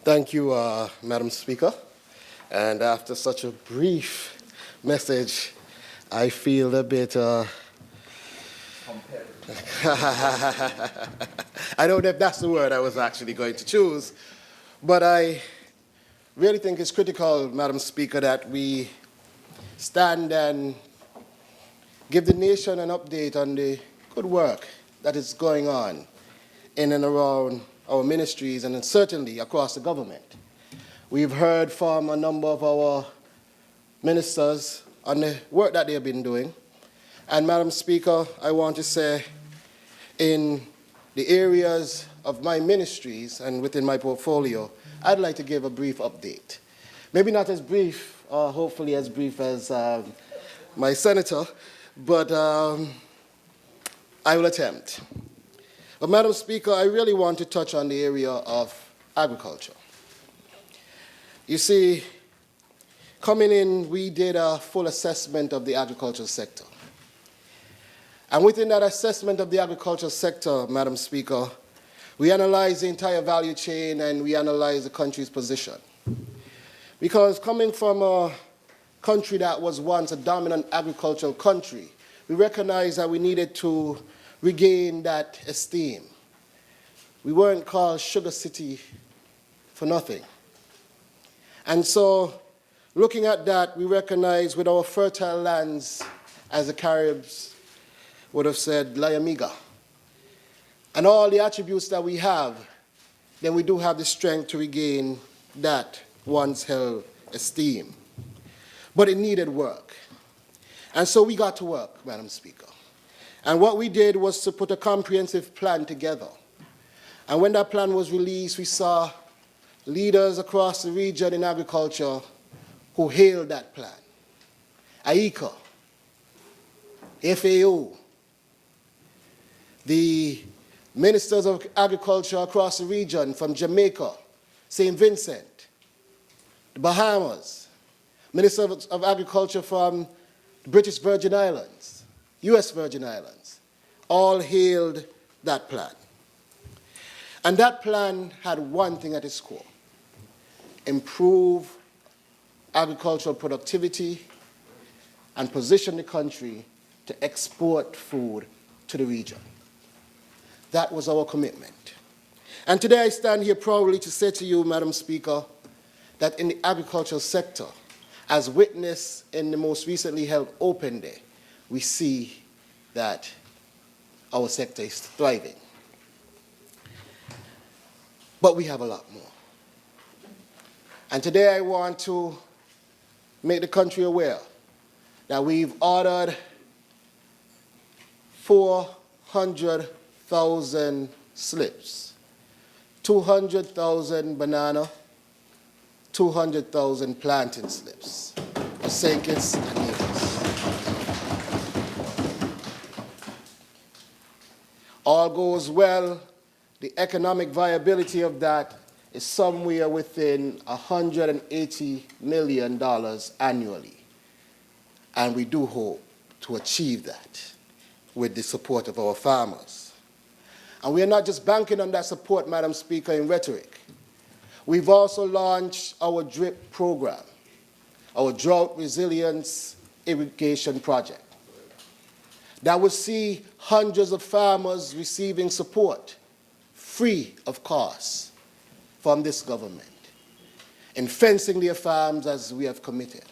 Thank you, Madam Speaker. And after such a brief message, I feel a bit... I don't know if that's the word I was actually going to choose, but I really think it's critical, Madam Speaker, that we stand and give the nation an update on the good work that is going on in and around our ministries and certainly across the government. We've heard from a number of our ministers on the work that they've been doing. And Madam Speaker, I want to say in the areas of my ministries and within my portfolio, I'd like to give a brief update. Maybe not as brief, or hopefully as brief as my senator, but I will attempt. But Madam Speaker, I really want to touch on the area of agriculture. You see, coming in, we did a full assessment of the agricultural sector. And within that assessment of the agricultural sector, Madam Speaker, we analyzed the entire value chain and we analyzed the country's position. Because coming from a country that was once a dominant agricultural country, we recognized that we needed to regain that esteem. We weren't called Sugar City for nothing. And so, looking at that, we recognize with our fertile lands, as the Caribs would have said, La Amiga, and all the attributes that we have, then we do have the strength to regain that once held esteem. But it needed work. And so we got to work, Madam Speaker. And what we did was to put a comprehensive plan together. And when that plan was released, we saw leaders across the region in agriculture who hailed that plan. AICA, FAO, the ministers of agriculture across the region from Jamaica, St. Vincent, the Bahamas, ministers of agriculture from the British Virgin Islands, US Virgin Islands, all hailed that plan. And that plan had one thing at its core: improve agricultural productivity and position the country to export food to the region. That was our commitment. And today I stand here proudly to say to you, Madam Speaker, that in the agricultural sector, as witnessed in the most recently held Open Day, we see that our sector is thriving. But we have a lot more. And today I want to make the country aware that we've ordered 400,000 slips, 200,000 banana, 200,000 plantain slips for St. Kitts and Nevis. All goes well, the economic viability of that is somewhere within $180 million annually. And we do hope to achieve that with the support of our farmers. And we are not just banking on that support, Madam Speaker, in rhetoric. We've also launched our DRIP program, our Drought Resilience Irrigation Project, that will see hundreds of farmers receiving support free of cost from this government, in fencing their farms as we have committed,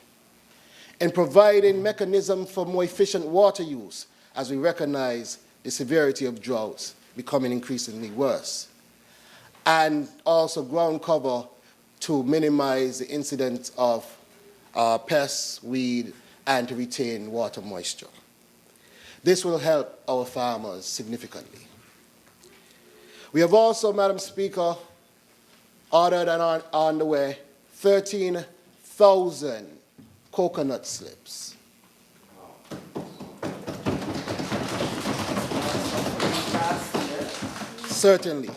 in providing mechanisms for more efficient water use as we recognize the severity of droughts becoming increasingly worse, and also ground cover to minimize the incidence of pests, weed, and to retain water moisture. This will help our farmers significantly. We have also, Madam Speaker, ordered and on the way 13,000 coconut slips. Certainly.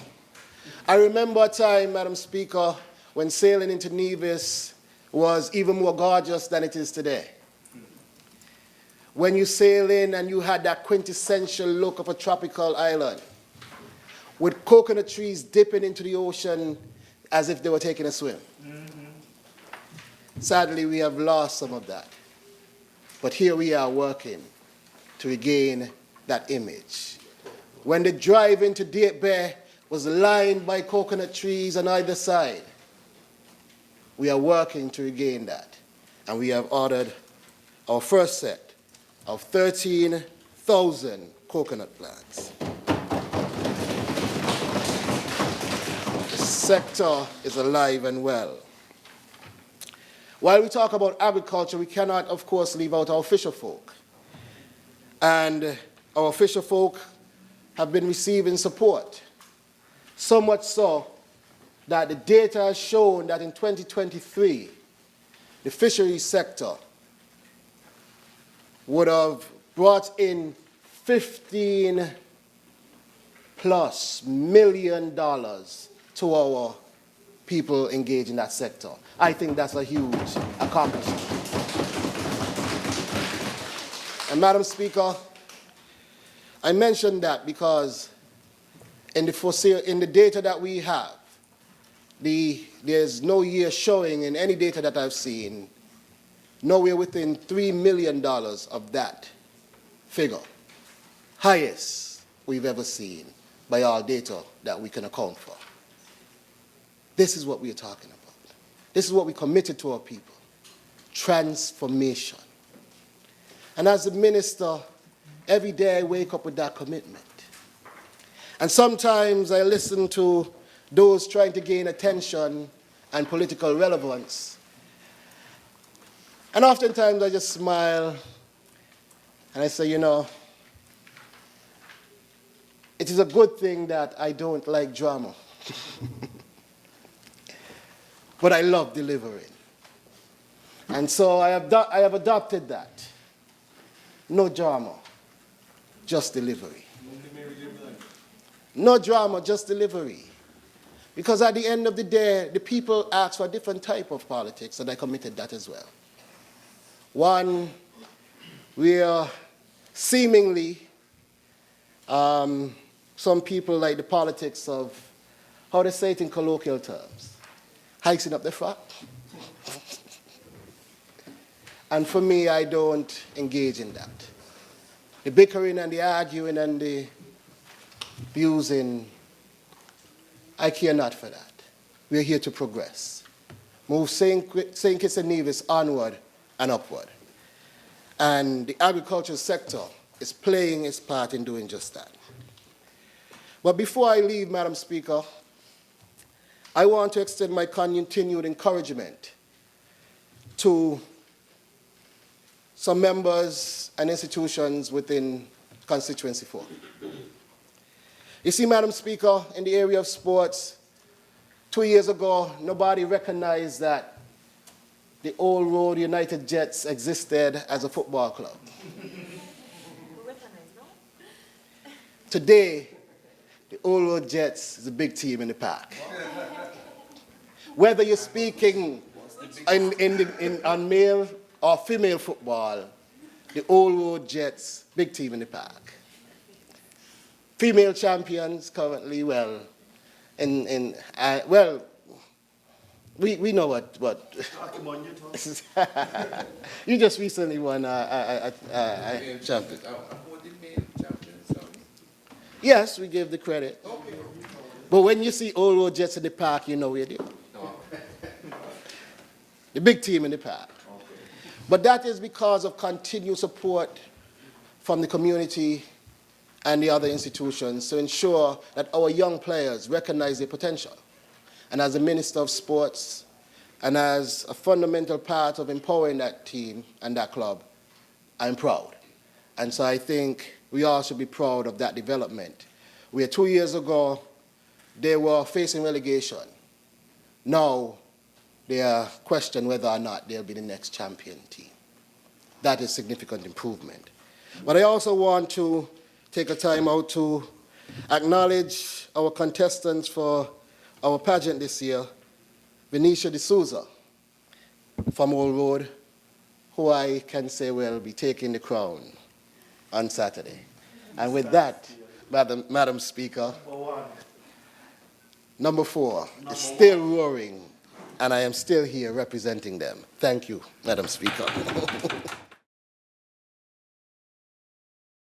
I remember a time, Madam Speaker, when sailing into Nevis was even more gorgeous than it is today. When you sail in and you had that quintessential look of a tropical island, with coconut trees dipping into the ocean as if they were taking a swim. Sadly, we have lost some of that. But here we are working to regain that image. When the drive into Date Bay was lined by coconut trees on either side, we are working to regain that. And we have ordered our first set of 13,000 coconut plants. The sector is alive and well. While we talk about agriculture, we cannot, of course, leave out our fisher folk. And our fisher folk have been receiving support, so much so that the data has shown that in 2023, the fisheries sector would have brought in $15+ million to our people engaged in that sector. I think that's a huge accomplishment. And Madam Speaker, I mentioned that because in the data that we have, there's no year showing in any data that I've seen, nowhere within $3 million of that figure. Highest we've ever seen by our data that we can account for. This is what we are talking about. This is what we committed to our people. Transformation. And as a minister, every day I wake up with that commitment. And sometimes I listen to those trying to gain attention and political relevance. And oftentimes I just smile and I say, you know, it is a good thing that I don't like drama. But I love delivering. And so I have adopted that. No drama, just delivery. No drama, just delivery. Because at the end of the day, the people ask for a different type of politics, and I committed that as well. One, we are seemingly, some people like the politics of, how to say it in colloquial terms, hiking up the frock. And for me, I don't engage in that. The bickering and the arguing and the abusing, I care not for that. We're here to progress. Move St. Kitts and Nevis onward and upward. And the agricultural sector is playing its part in doing just that. But before I leave, Madam Speaker, I want to extend my continued encouragement to some members and institutions within Constituency 4. You see, Madam Speaker, in the area of sports, 2 years ago, nobody recognized that the Old Road United Jets existed as a football club. Today, the Old Road Jets is a big team in the park. Whether you're speaking on male or female football, the Old Road Jets, big team in the park. Female champions currently, well, we know what. You just recently won a champion. Yes, we give the credit. Okay. But when you see Old Road Jets in the park, you know we're there. The big team in the park. Okay. But that is because of continued support from the community and the other institutions to ensure that our young players recognize their potential. And as a Minister of Sports, and as a fundamental part of empowering that team and that club, I'm proud. And so I think we all should be proud of that development. Where 2 years ago, they were facing relegation. Now, they are questioning whether or not they'll be the next champion team. That is significant improvement. But I also want to take a time out to acknowledge our contestants for our pageant this year, Venetia D'Souza from Old Road, who I can say will be taking the crown on Saturday. And with that, Madam Speaker, Number 4 is still roaring, and I am still here representing them. Thank you, Madam Speaker.